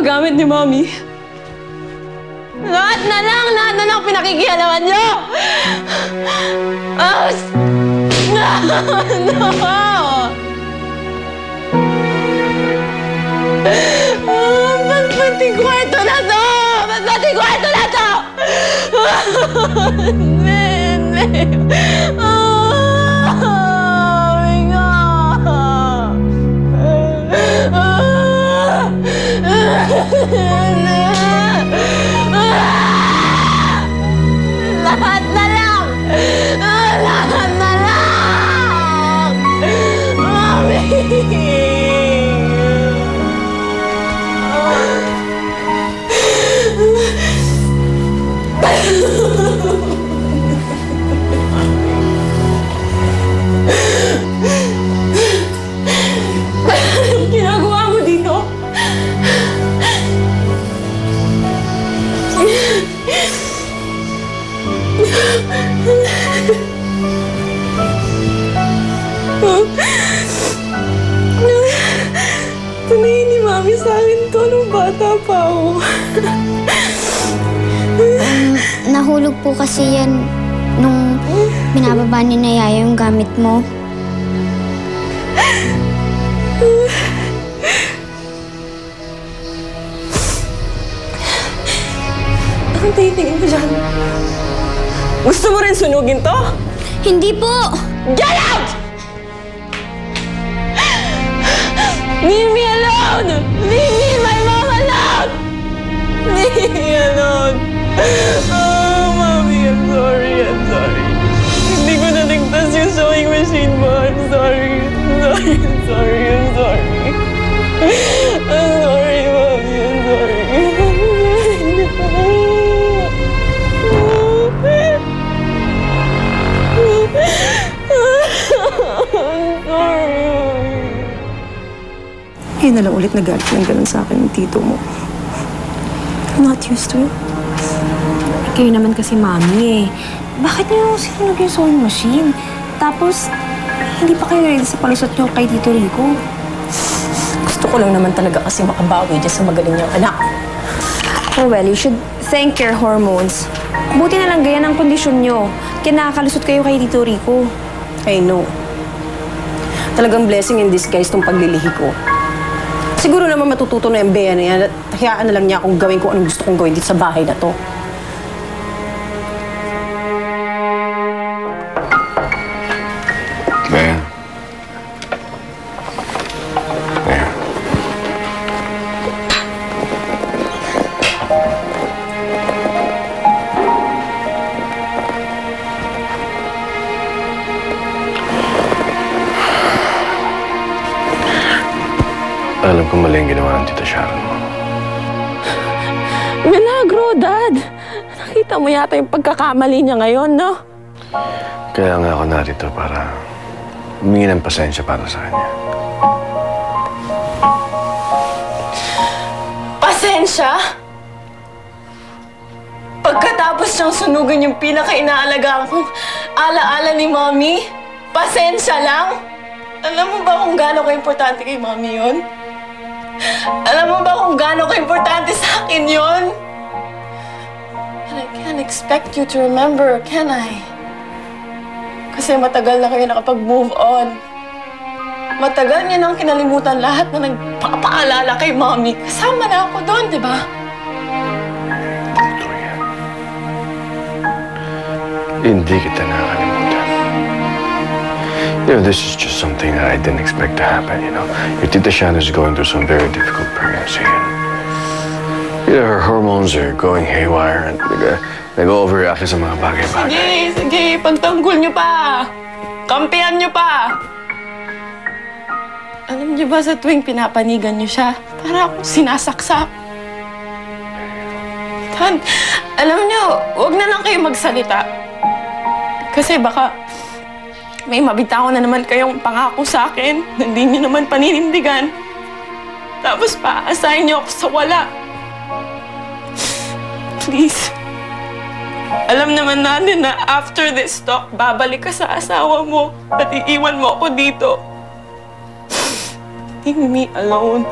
mga gamit ni Mommy. Lahat na lang pinakikialaman niyo! No! Pati kwarto na to! Pati kwarto na to! Lahat na lang! Lahat na lang! Mami! Anong ginagawa mo dito? Tunayin ni Mami sa akin to nung bata pa ako. Nahulog po kasi yan nung binababa ni na Yaya yung gamit mo. Anong titingin mo dyan? Gusto mo rin sunugin to? Hindi po! Get out! Leave me alone! Leave me and my mom alone! Leave me alone! Oh, Mommy, I'm sorry. Hindi ko naligtas yung sewing machine mo. I'm sorry, Mommy. I'm sorry. Ngayon na lang ulit nagalit ng ganun sa akin ng tito mo. I'm not used to it. Kayo naman kasi, Mami, eh. Bakit niyo sinunog yung sewing machine? Tapos, hindi pa kayo ready sa palusot niyo kay Tito Rico? Gusto ko lang naman talaga kasi makabawi dyan sa magaling niyang anak. Oh, well, you should thank your hormones. Buti na lang ganyan ang kondisyon niyo. Kaya nakakalusot kayo kay Tito Rico. I know. Talagang blessing in disguise tong paglilihi ko. Siguro naman matututo na yung Bea na yan at hayaan na lang niya akong gawin kung anong gusto kong gawin dito sa bahay na to. Bea. Bea. Alam ko mali ang ginawa ng Tita Sharon mo. Milagro, Dad! Nakita mo yata yung pagkakamali niya ngayon, no? Kaya nga ako narito para humingi ng pasensya para sa kanya. Pasensya? Pagkatapos siyang sunugin yung pinaka-inaalagaan kong alaala ni Mommy, pasensya lang? Alam mo ba kung gaano ka-importante kay Mommy yun? Alam mo ba kung gaano ka-importante sa akin yun? And I can't expect you to remember, can I? Kasi matagal na kayo nakapag-move on. Matagal niya nang kinalimutan lahat na nagpapaalala kay Mommy. Kasama na ako doon, di ba? Totoo yan. Hindi kita nakakalimutan. You know, this is just something that I didn't expect to happen, you know. Your Tita Shan is going through some very difficult pregnancy. And, you know, her hormones are going haywire and nag-overreact sa mga bagay-bagay. Sige, pagtanggol niyo pa. Kampihan niyo pa. Alam niyo ba sa tuwing pinapanigan niyo siya, para akong sinasaksak. Dad, alam niyo, huwag na lang kayo magsalita. Kasi baka may mabitaw na naman kayong pangako sa akin na hindi niyo naman paninindigan. Tapos pa-assign niyo ako sa wala. Please. Alam naman natin na after this talk, babalik ka sa asawa mo at iiwan mo ako dito. Leave me alone.